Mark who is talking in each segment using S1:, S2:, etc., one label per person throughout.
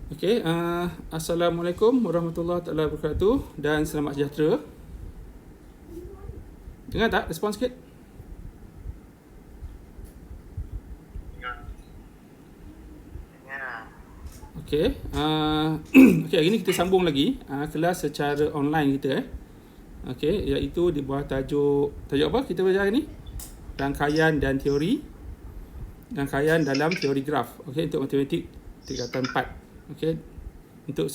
S1: Okey, Assalamualaikum warahmatullahi taala wabarakatuh dan selamat sejahtera. Dengar tak? Respon sikit. Okey, okey, hari ni kita sambung lagi kelas secara online kita Okey, iaitu di bawah tajuk apa kita belajar hari ni? Rangkaian dan teori. Rangkaian dalam teori graf. Okey, untuk matematik tingkatan 4. Okey. Untuk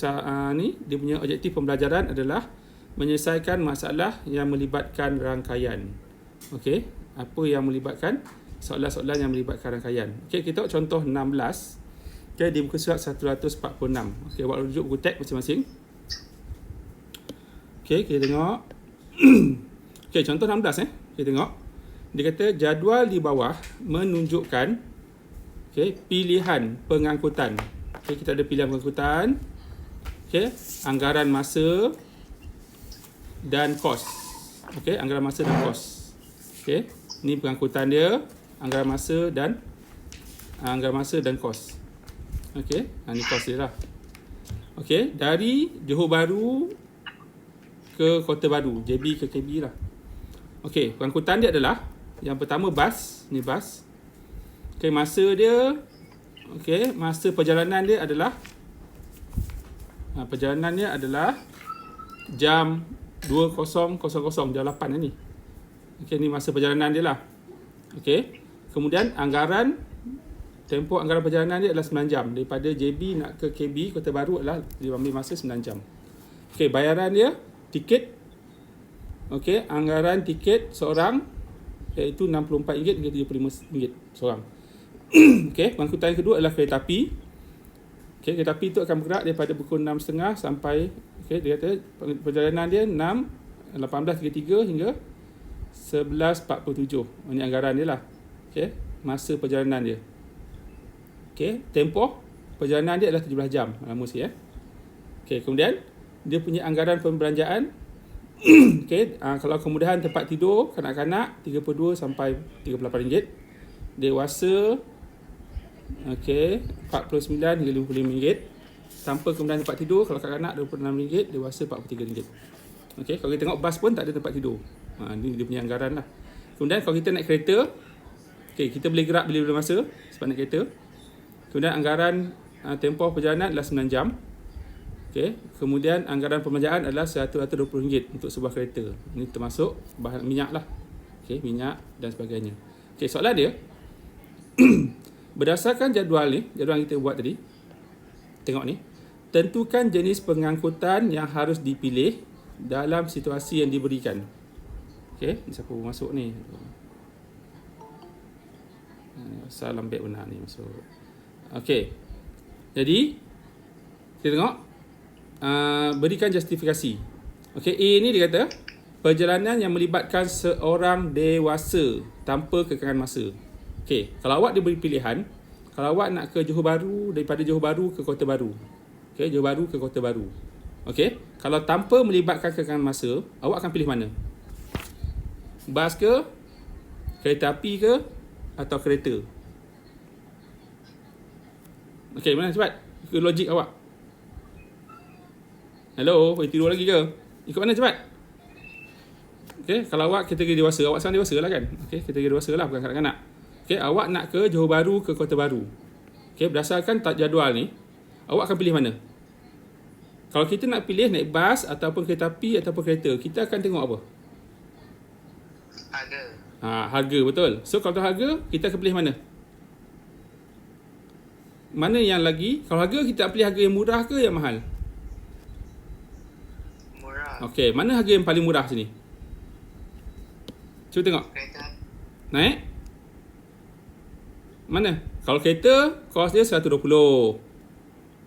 S1: ni dia punya objektif pembelajaran adalah menyelesaikan masalah yang melibatkan rangkaian. Okey, apa yang melibatkan soalan-soalan yang melibatkan rangkaian. Okey, kita tengok contoh 16. Okey, di muka surat 146. Okey, buat rujuk buku teks masing-masing. Okey, kita tengok. Okey, contoh 16 Kita tengok. Dia kata jadual di bawah menunjukkan pilihan pengangkutan. Okey, kita ada pilihan pengangkutan. Okey, anggaran masa dan kos. Okey, anggaran masa dan kos. Okey, ni pengangkutan dia, anggaran masa dan kos. Okey, ni kos dia lah. Okey, dari Johor Bahru ke Kota Baru, JB ke KB lah. Okey, pengangkutan dia adalah yang pertama bas, ni bas. Okey, masa dia masa perjalanan dia adalah jam 20.00, jam 8 ni. Okey, ni masa perjalanan dia lah. Okey. Kemudian tempoh anggaran perjalanan dia adalah 9 jam. Daripada JB nak ke KB, Kota Baru adalah dia ambil masa 9 jam. Okey, bayaran dia tiket. Okey, anggaran tiket seorang iaitu RM64 hingga RM75 seorang. Okey, pengangkutan kedua adalah kereta api. Okey, kereta api itu akan bergerak daripada pukul 6.30 sampai dia kata perjalanan dia 18.33 hingga 11.47. Ini anggaran dia lah. Okey, masa perjalanan dia. Okey, tempoh perjalanan dia adalah 17 jam. Lama sikit Okey, kemudian dia punya anggaran pembelanjaan. Okey, kalau kemudahan tempat tidur kanak-kanak 32 sampai RM38. Dewasa RM49 hingga RM55. Tanpa kemudahan tempat tidur, kalau kanak-kanak RM26, dewasa RM43. Okey, kalau kita tengok bas pun tak ada tempat tidur. Ni dia punya anggaran lah. Kemudian kalau kita naik kereta, kita boleh gerak bila-bila masa sebab naik kereta. Kemudian anggaran tempoh perjalanan adalah 9 jam. Okey, kemudian anggaran pembelanjaan adalah RM120 untuk sebuah kereta. Ini termasuk bahan minyak lah. Okey, minyak dan sebagainya. Okey, soalan dia berdasarkan jadual yang kita buat tadi. Tengok ni. Tentukan jenis pengangkutan yang harus dipilih dalam situasi yang diberikan. Okey, ni siapa masuk ni? Salam baik benar ni masuk. Okey. Jadi kita tengok berikan justifikasi. Okey, A ni dia kata perjalanan yang melibatkan seorang dewasa tanpa kekangan masa. Okey, kalau awak diberi pilihan, kalau awak nak ke Johor Bahru, daripada Johor Bahru ke Kota Baru. Okey, Johor Bahru ke Kota Baru. Okey, kalau tanpa melibatkan kekangan masa, awak akan pilih mana? Bas ke? Kereta api ke? Atau kereta? Okey, mana cepat? Ikut logik awak. Hello, boleh tidur lagi ke? Ikut mana cepat? Okey, kalau awak kategori dewasa, awak sekarang dewasa lah kan? Okey, kategori dewasa lah, bukan kanak-kanak. Okey, awak nak ke Johor Bahru ke Kota Baru. Okey, berdasarkan jadual ni, awak akan pilih mana? Kalau kita nak pilih naik bas ataupun kereta api ataupun kereta, kita akan tengok apa?
S2: Harga.
S1: Harga, betul. So kalau harga, kita akan pilih mana? Mana yang lagi? Kalau harga, kita pilih harga yang murah ke yang mahal?
S2: Murah.
S1: Okey, mana harga yang paling murah sini? Cuba tengok.
S2: Kereta.
S1: Naik? Mana? Kalau kereta, kos dia RM120.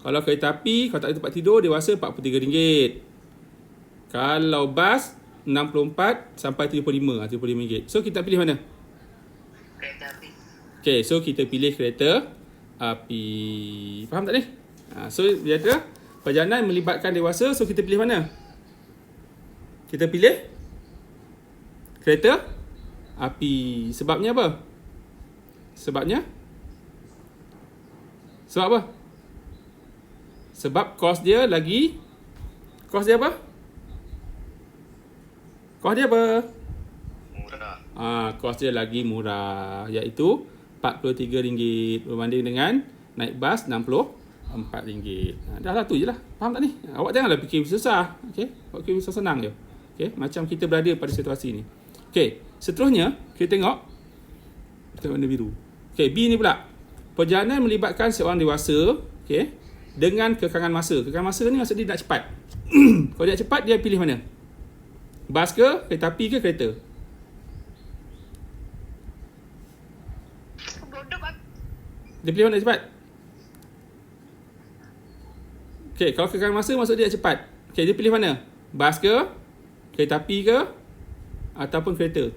S1: Kalau kereta api, kalau tak ada tempat tidur, dewasa RM43. Kalau bas, 64 sampai 35, RM35. So, kita pilih mana?
S2: Kereta api.
S1: Okay, so kita pilih kereta api. Faham tak ni? So, dia kata, perjalanan melibatkan dewasa, so kita pilih mana? Kita pilih kereta api. Sebabnya apa? Sebab apa? Sebab kos dia apa? Kos dia apa? Kos dia lagi murah, iaitu RM43 berbanding dengan naik bas RM64. Dah lah, tu je lah. Faham tak ni? Awak janganlah fikir susah. Okay? Awak fikir susah, senang je. Okay? Macam kita berada pada situasi ni. Okay, seterusnya kita tengok warna biru. Okay, B ni pula. Perjalanan melibatkan seorang dewasa, okay, dengan kekangan masa. Kekangan masa ni maksud dia nak cepat. Kalau dia cepat, dia pilih mana? Bas ke, kereta api ke, kereta? Dia pilih mana cepat? Okay, kalau kekangan masa maksud dia cepat. Okay, dia pilih mana? Bas ke, kereta api ke, ataupun kereta?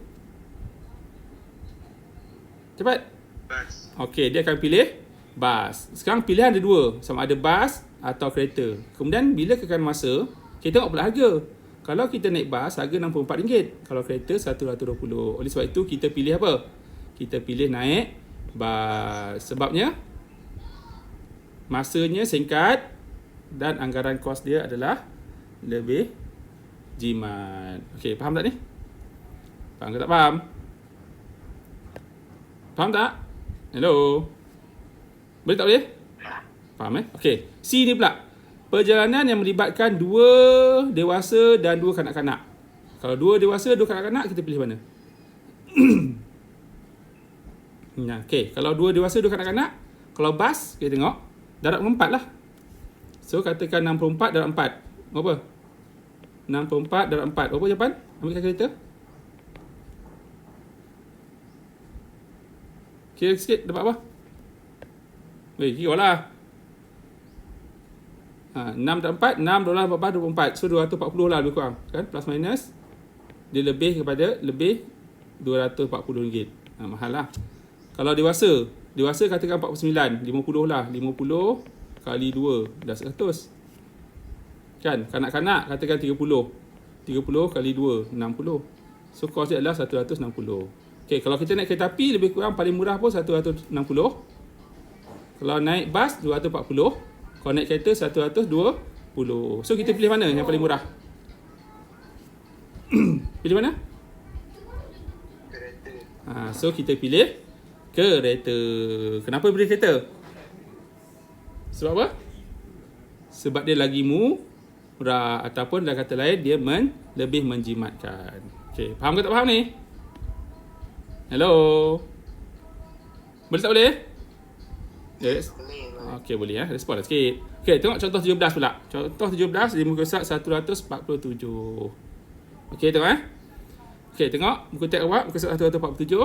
S1: Cepat.
S2: Bas.
S1: Okey, dia akan pilih bas. Sekarang pilihan ada dua, sama ada bas atau kereta. Kemudian bila kekangan masa, kita tengok pula harga. Kalau kita naik bas, harga RM64. Kalau kereta, RM120. Oleh sebab itu, kita pilih apa? Kita pilih naik bas. Sebabnya, masanya singkat dan anggaran kos dia adalah lebih jimat. Okey, faham tak ni? Faham ke tak faham? Faham tak? Hello? Boleh tak boleh? Faham Okey. C ni pula. Perjalanan yang melibatkan 2 dewasa dan 2 kanak-kanak. Kalau 2 dewasa, 2 kanak-kanak, kita pilih mana? Nah, okey. Kalau 2 dewasa, 2 kanak-kanak, kalau bas, kita tengok, darab 4 lah. So, katakan 64 darab 4. Berapa? 64 darab 4. Berapa jawapan? Ambil kalkulator. Kira sikit, dapat apa? Kira lah. 6 darab 4, 6, 12, 24. So, 240 lah lebih kurang. Kan? Plus minus. Dia lebih kepada RM240. Mahal lah. Kalau dewasa. Dewasa katakan 49. 50 lah. 50 kali 2. Dah 100. Kan? Kanak-kanak katakan 30. 30 kali 2. 60. So, kos dia adalah 160. Okay, kalau kita naik kereta api, lebih kurang paling murah pun 160. Kalau naik bas, 240. Kalau naik kereta, 120. So, kita pilih mana yang paling murah? Pilih mana?
S2: Kereta.
S1: So, kita pilih kereta. Kenapa pilih kereta? Sebab apa? Sebab dia lagi murah. Ataupun dalam kata lain, dia lebih menjimatkan. Okay, faham ke tak faham ni? Hello? Boleh tak boleh? Yes.
S2: Boleh.
S1: Okey, boleh respon lah sikit. Okey, tengok contoh 17 pula. Contoh 17 di muka surat 147. Okey, tengok Okey, tengok muka teks awak muka surat 147.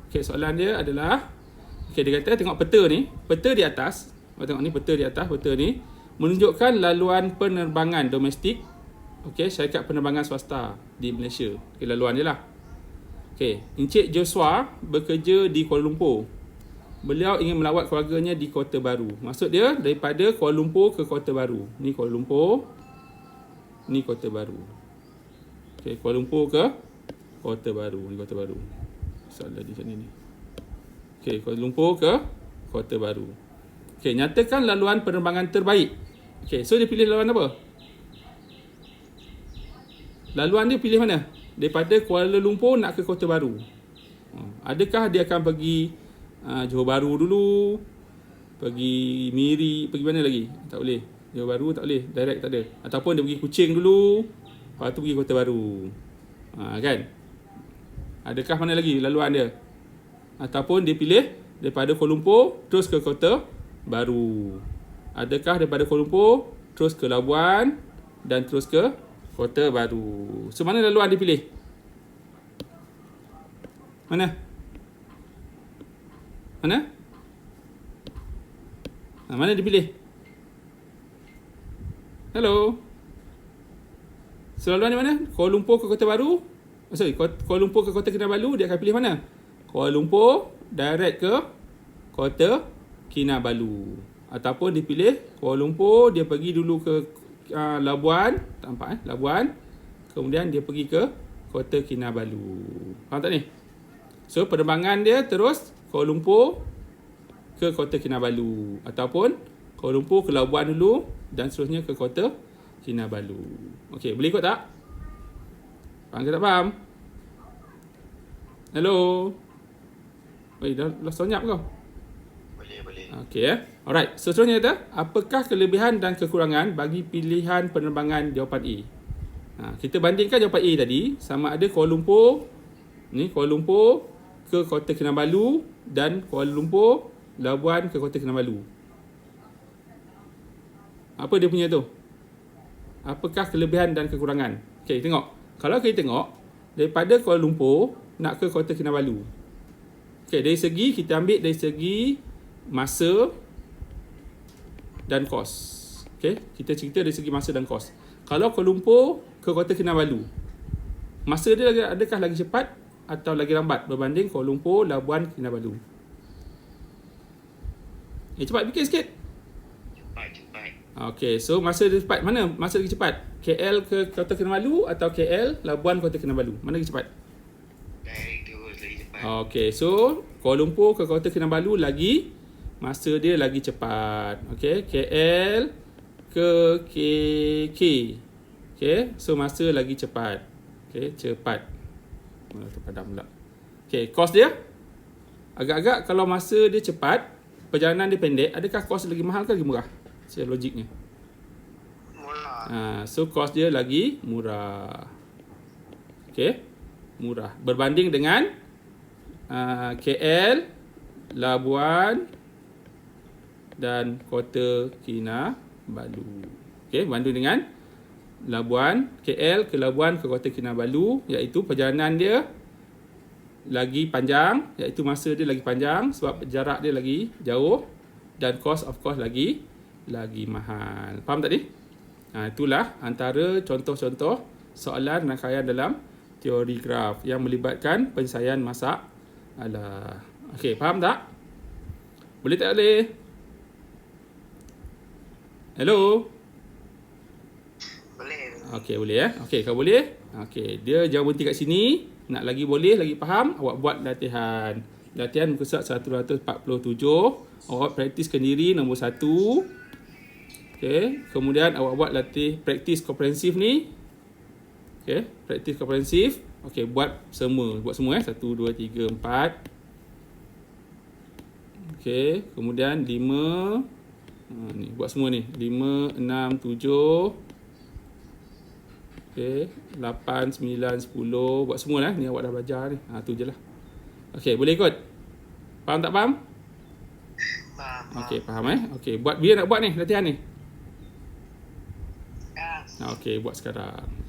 S1: Okey, soalan dia adalah dia kata tengok peta ni, peta di atas. Awak tengok ni peta di atas, peta ni menunjukkan laluan penerbangan domestik. Okey, syarikat penerbangan swasta di Malaysia. Okey, laluan dia lah. Okey, Encik Joshua bekerja di Kuala Lumpur. Beliau ingin melawat keluarganya di Kota Baru. Maksud dia daripada Kuala Lumpur ke Kota Baru. Ni Kuala Lumpur. Ni Kota Baru. Okey, Kuala Lumpur ke Kota Baru. Ni Kota Baru. Soalan di sini ni. Okey, Kuala Lumpur ke Kota Baru. Okey, nyatakan laluan penerbangan terbaik. Okey, so dia pilih laluan apa? Laluan dia pilih mana? Daripada Kuala Lumpur nak ke Kota Baru. Adakah dia akan pergi Johor Bahru dulu, pergi Miri, pergi mana lagi? Tak boleh. Johor Bahru tak boleh, direct tak ada. Ataupun dia pergi Kuching dulu, lepas tu pergi Kota Baru. Kan? Adakah mana lagi laluan dia? Ataupun dia pilih daripada Kuala Lumpur terus ke Kota Baru. Adakah daripada Kuala Lumpur terus ke Labuan dan terus ke Kota Baru. So, mana laluan dia pilih? Mana? Mana? Mana dia pilih? Hello? So, laluan di mana? Kuala Lumpur ke Kota Baru? Kuala Lumpur ke Kota Kinabalu, dia akan pilih mana? Kuala Lumpur direct ke Kota Kinabalu. Ataupun dia pilih Kuala Lumpur, dia pergi dulu ke Labuan, tampak Labuan. Kemudian dia pergi ke Kota Kinabalu. Faham tak ni? So, penerbangan dia terus Kuala Lumpur ke Kota Kinabalu. Ataupun Kuala Lumpur ke Labuan dulu, dan seterusnya ke Kota Kinabalu. Okey, boleh ikut tak? Faham ke tak faham? Hello? Dah senyap kau?
S2: Boleh.
S1: Okey Alright, seterusnya kita, apakah kelebihan dan kekurangan bagi pilihan penerbangan jawapan A? Kita bandingkan jawapan A tadi sama ada Kuala Lumpur ke Kota Kinabalu dan Kuala Lumpur Labuan ke Kota Kinabalu. Apa dia punya tu? Apakah kelebihan dan kekurangan? Okey, tengok. Kalau kita tengok daripada Kuala Lumpur nak ke Kota Kinabalu. Okey, dari segi kita ambil dari segi masa dan kos. Okey, kita cerita dari segi masa dan kos. Kalau Kuala Lumpur ke Kota Kinabalu, masa dia adakah lagi cepat atau lagi lambat berbanding Kuala Lumpur, Labuan, Kinabalu? Cepat fikir sikit.
S2: Cepat.
S1: Okey, so masa dia cepat, mana masa lagi cepat? KL ke Kota Kinabalu atau KL, Labuan, Kota Kinabalu? Mana lagi cepat?
S2: Direct terus lagi cepat.
S1: Okey, so Kuala Lumpur ke Kota Kinabalu lagi, masa dia lagi cepat. Okey, KL ke KK. Okey, so masa lagi cepat. Okey, cepat. Terpadam pula. Okey, kos dia? Agak-agak kalau masa dia cepat, perjalanan dia pendek, adakah kos lagi mahal ke lagi murah? Secara logiknya.
S2: Murah.
S1: So kos dia lagi murah. Okey, murah. Berbanding dengan KL, Labuan dan Kota Kinabalu. Okey, banding dengan Labuan, KL ke Labuan ke Kota Kinabalu, iaitu perjalanan dia lagi panjang, iaitu masa dia lagi panjang sebab jarak dia lagi jauh dan cost of course lagi mahal. Faham tak ni? Itulah antara contoh-contoh soalan rangkaian dalam teori graf yang melibatkan penyelesaian masalah. Okey, faham tak? Boleh tak boleh? Hello?
S2: Boleh.
S1: Okey, boleh ya. Okey, kalau boleh. Okey, dia jangan berhenti kat sini. Nak lagi boleh, lagi faham, awak buat latihan. Latihan muka surat 147. Awak praktiskan diri nombor 1. Okey, kemudian awak buat praktis komprehensif ni. Okey, praktis komprehensif. Okey, buat semua. Buat semua 1, 2, 3, 4. Okey, kemudian 5. Ni buat semua ni. 5, 6, 7. Okey, 8, 9, 10. Buat semua lah. Ni awak dah belajar ni. Tu je lah. Okey, boleh ikut? Faham tak faham?
S2: Faham.
S1: Okey, faham Okey, buat bila nak buat ni latihan ni?
S2: Ya.
S1: Okey, buat sekarang.